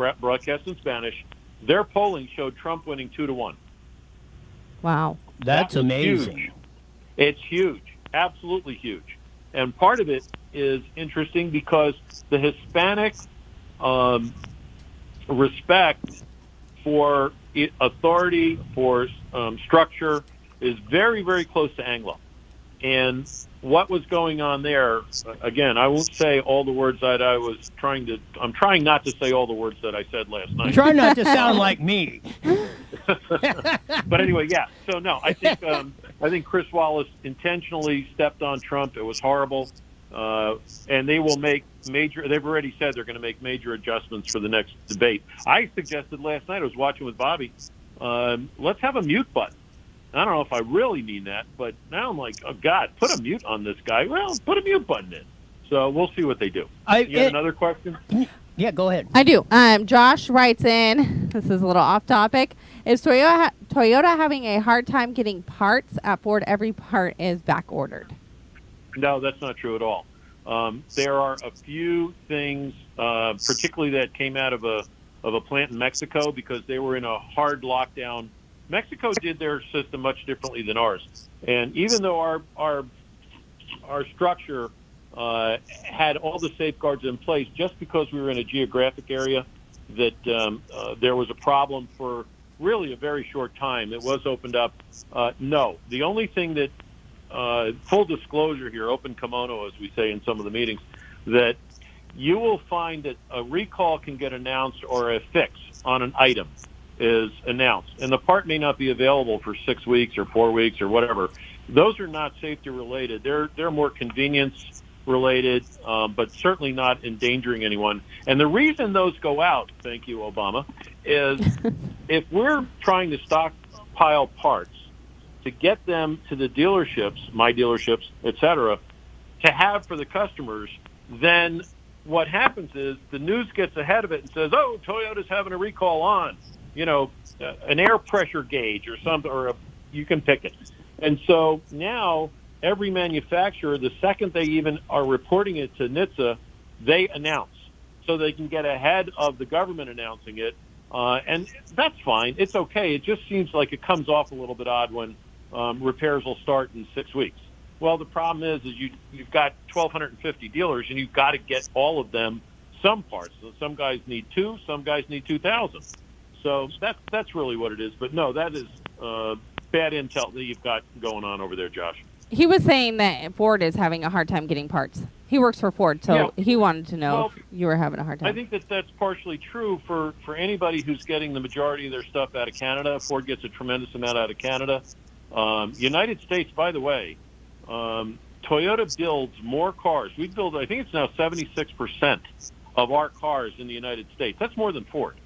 in Spanish, their polling showed Trump winning 2-1. Wow. That's amazing. Huge. It's huge, absolutely huge. And part of it is interesting because the Hispanic respect for authority, for structure, is very, very close to Anglo. And what was going on there, again, I won't say all the words that I'm trying not to say all the words that I said last night. Try not to sound like me. But anyway, yeah. So no, I think Chris Wallace intentionally stepped on Trump. It was horrible. And they will make they've already said they're going to make major adjustments for the next debate. I suggested last night, I was watching with Bobby, let's have a mute button. I don't know if I really mean that, but now I'm like, oh, God, put a mute on this guy. Well, put a mute button in. So we'll see what they do. You have another question? Yeah, go ahead. I do. Josh writes in, this is a little off topic, is Toyota having a hard time getting parts at Ford? Every part is back ordered. No, that's not true at all. There are a few things, particularly that came out of a plant in Mexico, because they were in a hard lockdown. Mexico did their system much differently than ours, and even though our structure had all the safeguards in place, just because we were in a geographic area that there was a problem for really a very short time. It was opened up. No, the only thing that full disclosure here, open kimono, as we say in some of the meetings, that you will find that a recall can get announced or a fix on an item is announced, and the part may not be available for 6 weeks or 4 weeks or whatever. Those are not safety related. They're more convenience related, but certainly not endangering anyone. And the reason those go out, thank you, Obama, is if we're trying to stockpile parts to get them to the dealerships, my dealerships, et cetera, to have for the customers, then what happens is the news gets ahead of it and says, oh, Toyota's having a recall on, an air pressure gauge or something, or you can pick it. And so now every manufacturer, the second they even are reporting it to NHTSA, they announce so they can get ahead of the government announcing it. And that's fine. It's okay. It just seems like it comes off a little bit odd when repairs will start in 6 weeks. Well, the problem is you've got 1,250 dealers, and you've got to get all of them some parts. So some guys need 2, some guys need 2,000. So that's really what it is. But no, that is bad intel that you've got going on over there, Josh. He was saying that Ford is having a hard time getting parts. He works for Ford, so he wanted to know if you were having a hard time. I think that's partially true for anybody who's getting the majority of their stuff out of Canada. Ford gets a tremendous amount out of Canada. United States, by the way, Toyota builds more cars. We build, I think it's now 76% of our cars in the United States. That's more than Ford.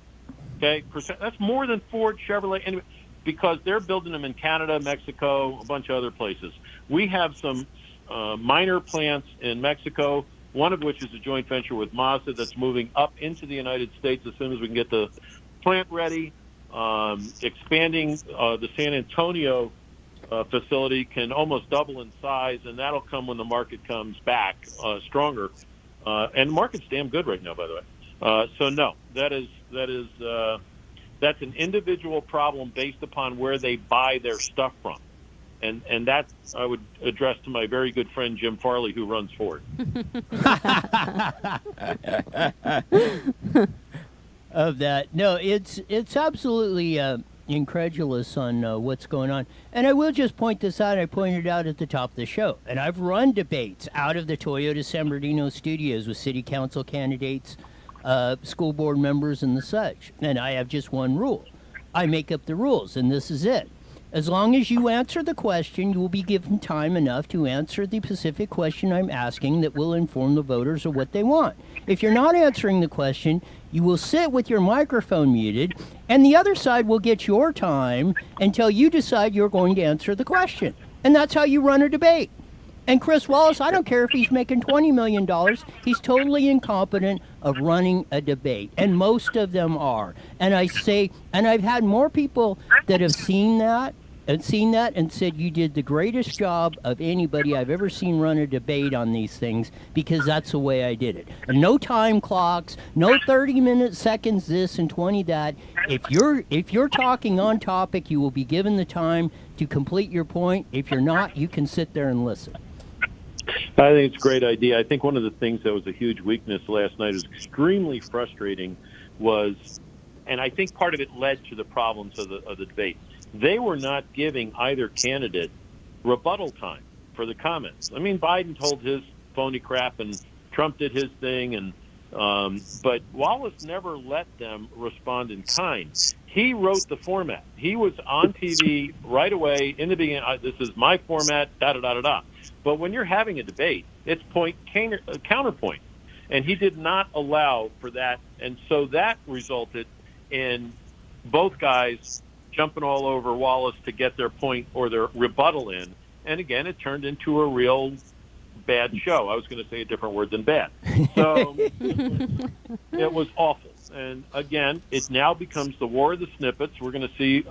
Okay, that's more than Ford, Chevrolet, anyway, because they're building them in Canada, Mexico, a bunch of other places. We have some minor plants in Mexico, one of which is a joint venture with Mazda that's moving up into the United States as soon as we can get the plant ready. Expanding the San Antonio facility can almost double in size, and that'll come when the market comes back stronger. And the market's damn good right now, by the way. So no, that's an individual problem based upon where they buy their stuff from. And that I would address to my very good friend Jim Farley, who runs Ford. Of that. No, it's absolutely incredulous on what's going on. And I will just point this out. I pointed it out at the top of the show. And I've run debates out of the Toyota San Bernardino studios with city council candidates, school board members, and the such. And I have just one rule. I make up the rules, and this is it. As long as you answer the question, you will be given time enough to answer the specific question I'm asking that will inform the voters of what they want. If you're not answering the question, you will sit with your microphone muted, and the other side will get your time until you decide you're going to answer the question. And that's how you run a debate. And Chris Wallace, I don't care if he's making $20 million. He's totally incompetent of running a debate, and most of them are. And I've had more people that have seen that and said you did the greatest job of anybody I've ever seen run a debate on these things, because that's the way I did it. And no time clocks, no 30-minute seconds this and 20 that. If you're talking on topic, you will be given the time to complete your point. If you're not, you can sit there and listen. I think it's a great idea. I think one of the things that was a huge weakness last night, was extremely frustrating, was, and I think part of it led to the problems of the debate. They were not giving either candidate rebuttal time for the comments. I mean, Biden told his phony crap, and Trump did his thing, and but Wallace never let them respond in kind. He wrote the format. He was on TV right away in the beginning. This is my format. Da da da da da. But when you're having a debate, it's point counterpoint, and he did not allow for that, and so that resulted in both guys jumping all over Wallace to get their point or their rebuttal in, and again, it turned into a real bad show. I was going to say a different word than bad. So it was awful, and again, it now becomes the war of the snippets. We're going to see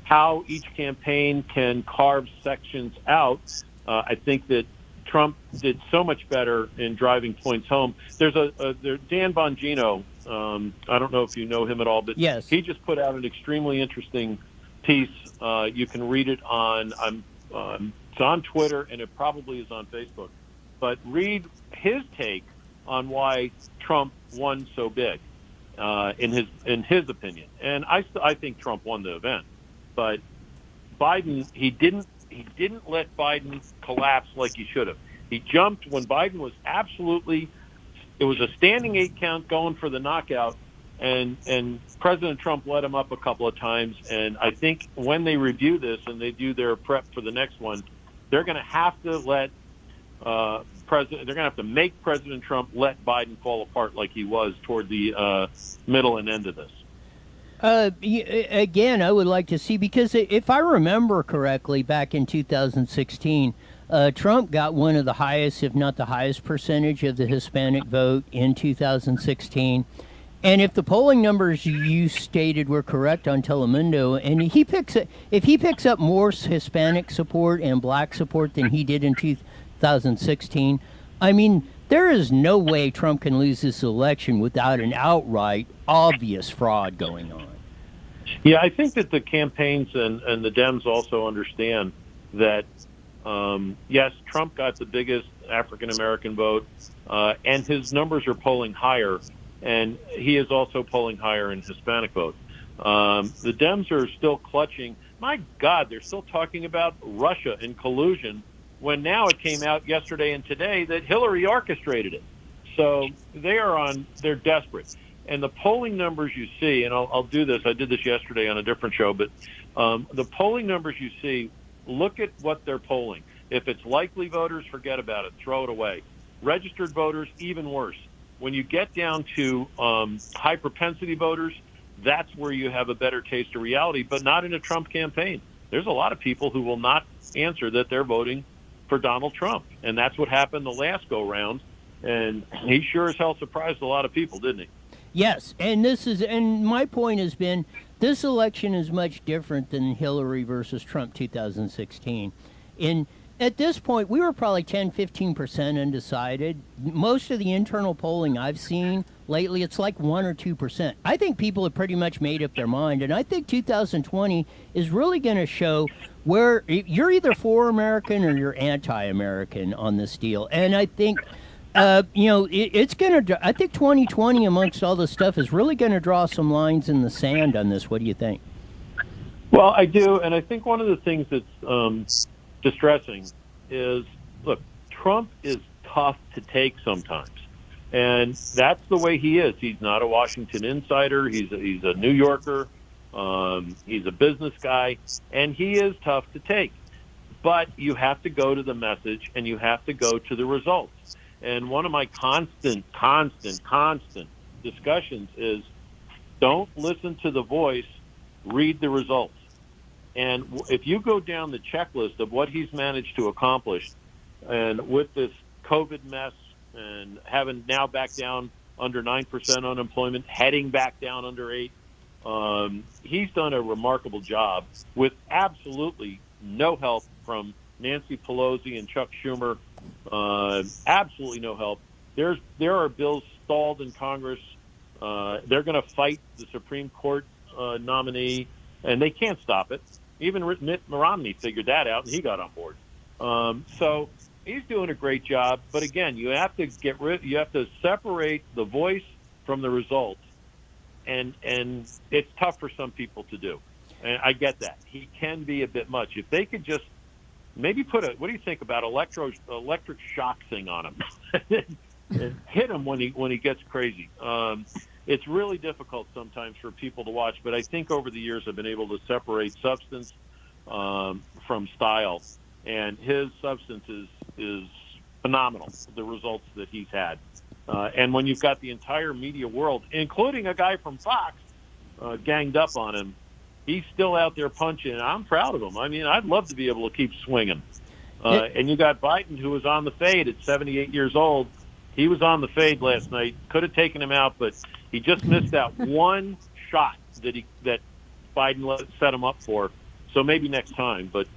how each campaign can carve sections out. I think that Trump did so much better in driving points home. There's Dan Bongino. I don't know if you know him at all, but yes, he just put out an extremely interesting piece. You can read it on it's on Twitter, and it probably is on Facebook. But read his take on why Trump won so big, in his opinion. And I think Trump won the event, but Biden, he didn't let Biden collapse like he should have. He jumped when Biden was it was a standing 8 count going for the knockout, and President Trump let him up a couple of times. And I think when they review this and they do their prep for the next one, they're going to have to they're going to have to make President Trump let Biden fall apart like he was toward the middle and end of this. Again, I would like to see, because if I remember correctly, back in 2016, Trump got one of the highest, if not the highest, percentage of the Hispanic vote in 2016. And if the polling numbers you stated were correct on Telemundo, and if he picks up more Hispanic support and black support than he did in 2016, I mean, there is no way Trump can lose this election without an outright, obvious fraud going on. Yeah, I think that the campaigns and the Dems also understand that, yes, Trump got the biggest African-American vote, and his numbers are polling higher, and he is also polling higher in Hispanic vote. The Dems are still clutching. My God, they're still talking about Russia and collusion, when now it came out yesterday and today that Hillary orchestrated it. So they're desperate. And the polling numbers you see, and I'll do this, I did this yesterday on a different show, but the polling numbers you see, look at what they're polling. If it's likely voters, forget about it, throw it away. Registered voters, even worse. When you get down to high propensity voters, that's where you have a better taste of reality, but not in a Trump campaign. There's a lot of people who will not answer that they're voting for Donald Trump, and that's what happened the last go-round, and he sure as hell surprised a lot of people, didn't he? Yes, and my point has been, this election is much different than Hillary versus Trump 2016. At this point, we were probably 10-15% undecided. Most of the internal polling I've seen lately, it's like 1 or 2%. I think people have pretty much made up their mind, and I think 2020 is really going to show where you're either for American or you're anti-American on this deal. And I think, it's going to, I think 2020 amongst all this stuff is really going to draw some lines in the sand on this. What do you think? Well, I do, and I think one of the things that's distressing is, look, Trump is tough to take sometimes, and that's the way he is. He's not a Washington insider. He's a New Yorker. He's a business guy, and he is tough to take. But you have to go to the message, and you have to go to the results. And one of my constant discussions is, don't listen to the voice, read the results. And if you go down the checklist of what he's managed to accomplish, And with this COVID mess and having now back down under 9% unemployment, heading back down under 8, he's done a remarkable job with absolutely no help from Nancy Pelosi and Chuck Schumer. Absolutely no help. There are bills stalled in Congress. They're going to fight the Supreme Court nominee, and they can't stop it. Even Mitt Romney figured that out, and he got on board. So he's doing a great job. But again, you have to you have to separate the voice from the results, and it's tough for some people to do. And I get that. He can be a bit much. If they could just maybe put what do you think about electric shock thing on him and hit him when he gets crazy? It's really difficult sometimes for people to watch, but I think over the years I've been able to separate substance from style, and his substance is phenomenal, the results that he's had. And when you've got the entire media world, including a guy from Fox, ganged up on him, he's still out there punching. I'm proud of him. I mean, I'd love to be able to keep swinging. And you got Biden, who was on the fade at 78 years old. He was on the fade last night. Could have taken him out, but he just missed that one shot that Biden set him up for. So maybe next time. But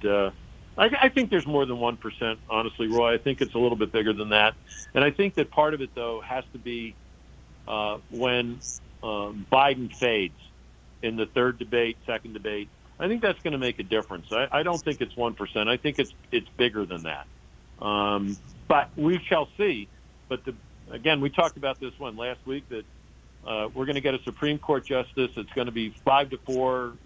I think there's more than 1%, honestly, Roy. I think it's a little bit bigger than that. And I think that part of it, though, has to be when Biden fades in the third debate, second debate. I think that's going to make a difference. I don't think it's 1%. I think it's bigger than that. But we shall see. But again, we talked about this one last week, that we're going to get a Supreme Court justice. It's going to be 5-4,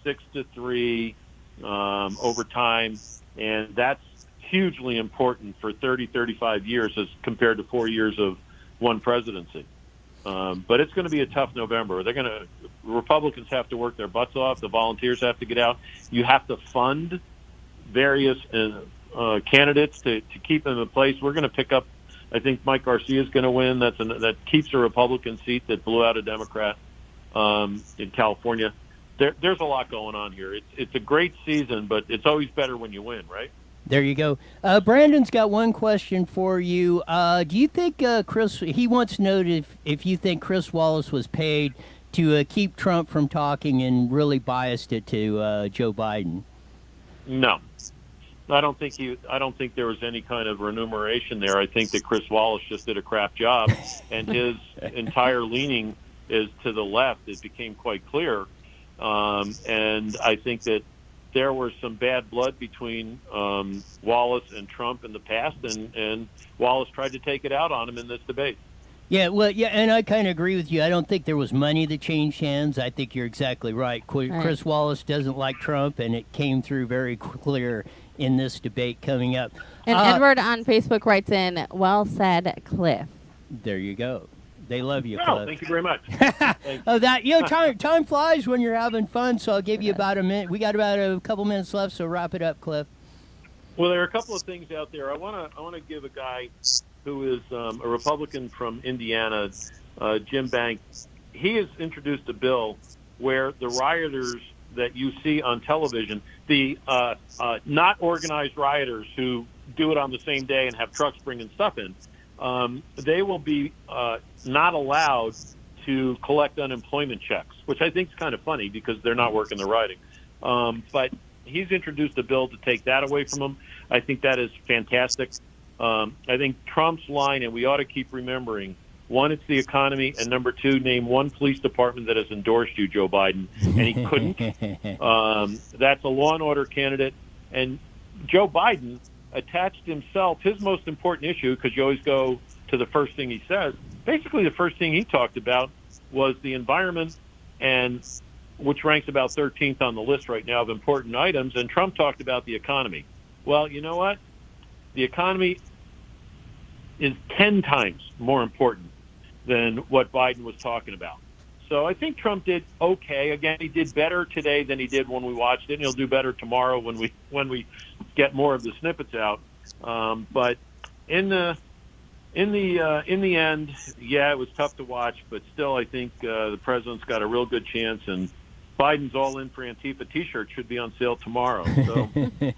6-3 over time, and that's hugely important for 30, 35 years as compared to 4 years of one presidency. But it's going to be a tough November. Republicans have to work their butts off. The volunteers have to get out. You have to fund various candidates to keep them in place. We're going to pick up, I think Mike Garcia is going to win. That keeps a Republican seat that blew out a Democrat in California. There's a lot going on here. It's a great season, but it's always better when you win, right? There you go. Brandon's got one question for you. Do you think he wants to know if you think Chris Wallace was paid to keep Trump from talking and really biased it to Joe Biden? No. I don't think there was any kind of remuneration there. I think that Chris Wallace just did a crap job, and his entire leaning is to the left. It became quite clear. And I think that there was some bad blood between Wallace and Trump in the past, and Wallace tried to take it out on him in this debate. Yeah, well, yeah, and I kind of agree with you. I don't think there was money that changed hands. I think you're exactly right. Chris Wallace doesn't like Trump, and it came through very clear in this debate coming up. And Edward on Facebook writes in, "Well said, Cliff." There you go. They love you, Oh, Cliff. thank you very much. Time flies when you're having fun, so I'll give you about a minute. We got about a couple minutes left, so wrap it up, Cliff. Well, there are a couple of things out there. I want to give a guy who is a Republican from Indiana, Jim Banks. He has introduced a bill where the rioters that you see on television, the not organized rioters who do it on the same day and have trucks bringing stuff in, they will be not allowed to collect unemployment checks, which I think is kind of funny because they're not working the writing. But he's introduced a bill to take that away from them. I think that is fantastic. I think Trump's line, and we ought to keep remembering, one, it's the economy, and number two, name one police department that has endorsed you, Joe Biden, and he couldn't. That's a law and order candidate. And Joe Biden attached himself, his most important issue, because you always go to the first thing he says, basically the first thing he talked about was the environment, and which ranks about 13th on the list right now of important items, and Trump talked about the economy. Well, you know what? The economy is 10 times more important than what Biden was talking about. So I think Trump did okay. Again, he did better today than he did when we watched it, and he'll do better tomorrow when we get more of the snippets out. But in the end, yeah, it was tough to watch, but still, I think the president's got a real good chance, and Biden's All In for Antifa T-shirt should be on sale tomorrow. So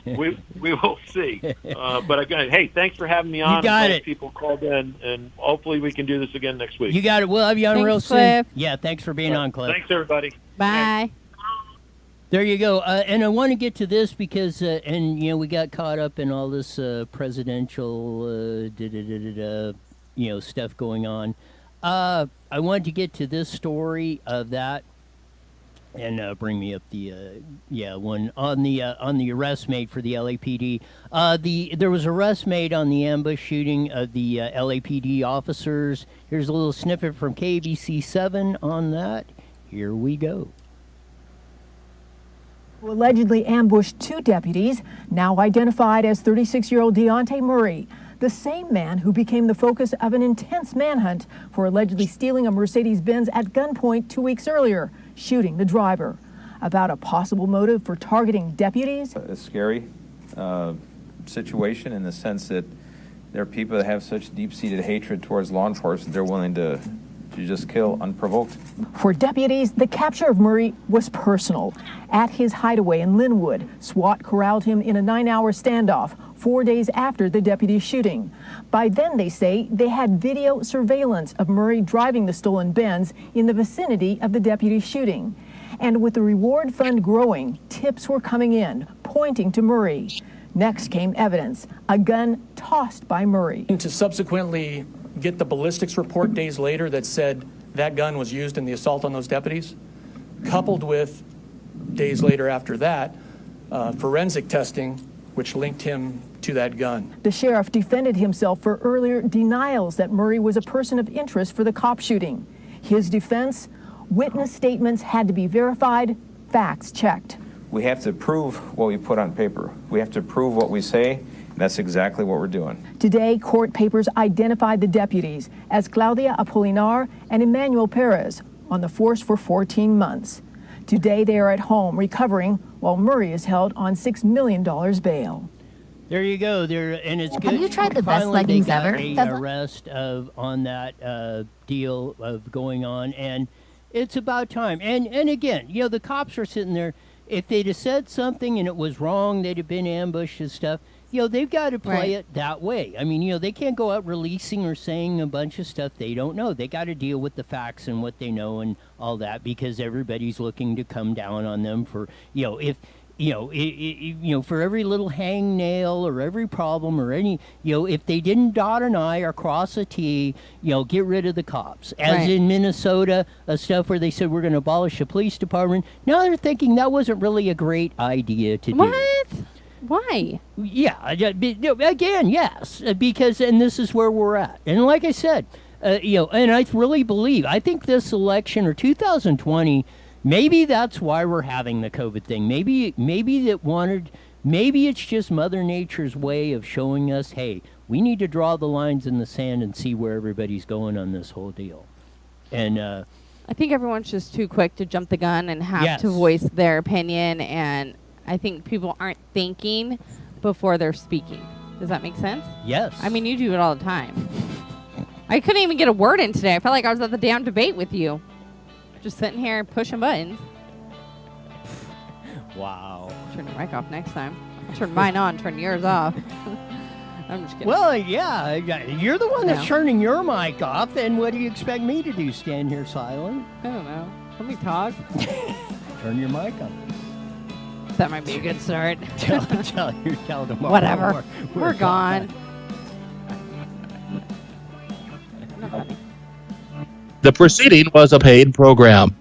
we will see. But again, hey, thanks for having me on. You got it. People called in, and hopefully we can do this again next week. You got it. We'll have you on Thanks, real Cliff. soon. Yeah, thanks for being on, Cliff. Thanks, everybody. Bye. There you go. And I want to get to this because, and you know, we got caught up in all this presidential, stuff going on. I wanted to get to this story of that, and bring me up the one on the arrest made for the LAPD. There was arrest made on the ambush shooting of the LAPD officers. Here's a little snippet from KBC7 on that. Here we go. Who allegedly ambushed two deputies, now identified as 36-year-old Deontay Murray, the same man who became the focus of an intense manhunt for allegedly stealing a Mercedes-Benz at gunpoint 2 weeks earlier, shooting the driver. About a possible motive for targeting deputies? A scary situation in the sense that there are people that have such deep-seated hatred towards law enforcement, they're willing to just kill unprovoked. For deputies, the capture of Murray was personal. At his hideaway in Linwood, SWAT corralled him in a 9-hour standoff 4 days after the deputy shooting. By then, they say, they had video surveillance of Murray driving the stolen Benz in the vicinity of the deputy shooting. And with the reward fund growing, tips were coming in, pointing to Murray. Next came evidence, a gun tossed by Murray. To subsequently get the ballistics report days later that said that gun was used in the assault on those deputies, coupled with days later after that, forensic testing, which linked him to that gun. The sheriff defended himself for earlier denials that Murray was a person of interest for the cop shooting. His defense, witness statements had to be verified, facts checked. We have to prove what we put on paper. We have to prove what we say, and that's exactly what we're doing. Today, court papers identified the deputies as Claudia Apolinar and Emmanuel Perez on the force for 14 months. Today, they are at home recovering while Murray is held on $6 million bail. There you go. And it's good. Have you tried the best Finally, leggings they got ever? A arrest on that deal of going on, and it's about time. And again, the cops are sitting there. If they'd have said something and it was wrong, they'd have been ambushed and stuff. They've got to play it that way. I mean, they can't go out releasing or saying a bunch of stuff they don't know. They got to deal with the facts and what they know and all that, because everybody's looking to come down on them for, for every little hangnail or every problem or any, if they didn't dot an I or cross a T, get rid of the cops. As in Minnesota, stuff where they said we're going to abolish the police department. Now they're thinking that wasn't really a great idea to do. What? Why? Yeah, again, yes, because, and this is where we're at. And like I said, and I really believe, I think this election or 2020, maybe that's why we're having the COVID thing. Maybe it's just Mother Nature's way of showing us, hey, we need to draw the lines in the sand and see where everybody's going on this whole deal. And I think everyone's just too quick to jump the gun and have to voice their opinion, and I think people aren't thinking before they're speaking. Does that make sense? Yes. I mean, you do it all the time. I couldn't even get a word in today. I felt like I was at the damn debate with you. Just sitting here pushing buttons. Wow. Turn your mic off next time. I'll turn mine on, turn yours off. I'm just kidding. Well, yeah, you're the one that's turning your mic off, then what do you expect me to do, stand here silent? I don't know. Let me talk. Turn your mic on. That might be a good start. tell tomorrow. Whatever. We're gone. The proceeding was a paid program.